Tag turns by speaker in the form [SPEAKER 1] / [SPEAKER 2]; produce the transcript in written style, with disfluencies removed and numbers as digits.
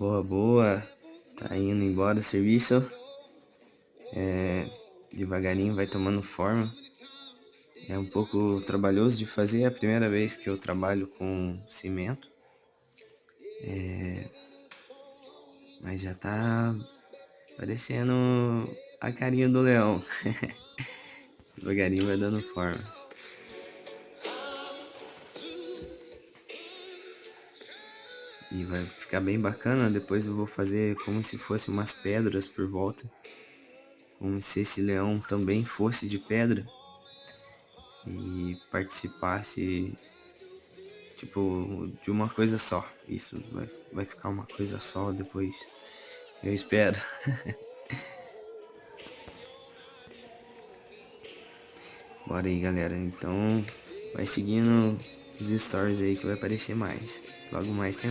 [SPEAKER 1] Boa, boa. Tá indo embora o serviço. Devagarinho vai tomando forma. É um pouco trabalhoso de fazer. É a primeira vez que eu trabalho com cimento. Mas já tá parecendo a carinha do leão. Devagarinho vai dando forma. E vai ficar bem bacana. Depois eu vou fazer como se fosse umas pedras por volta. Como se esse leão também fosse de pedra. E participasse, tipo, de uma coisa só. Isso vai ficar uma coisa só depois. Eu espero. Bora aí, galera. Então, vai seguindo os stories aí que vai aparecer mais. Logo mais tem mais.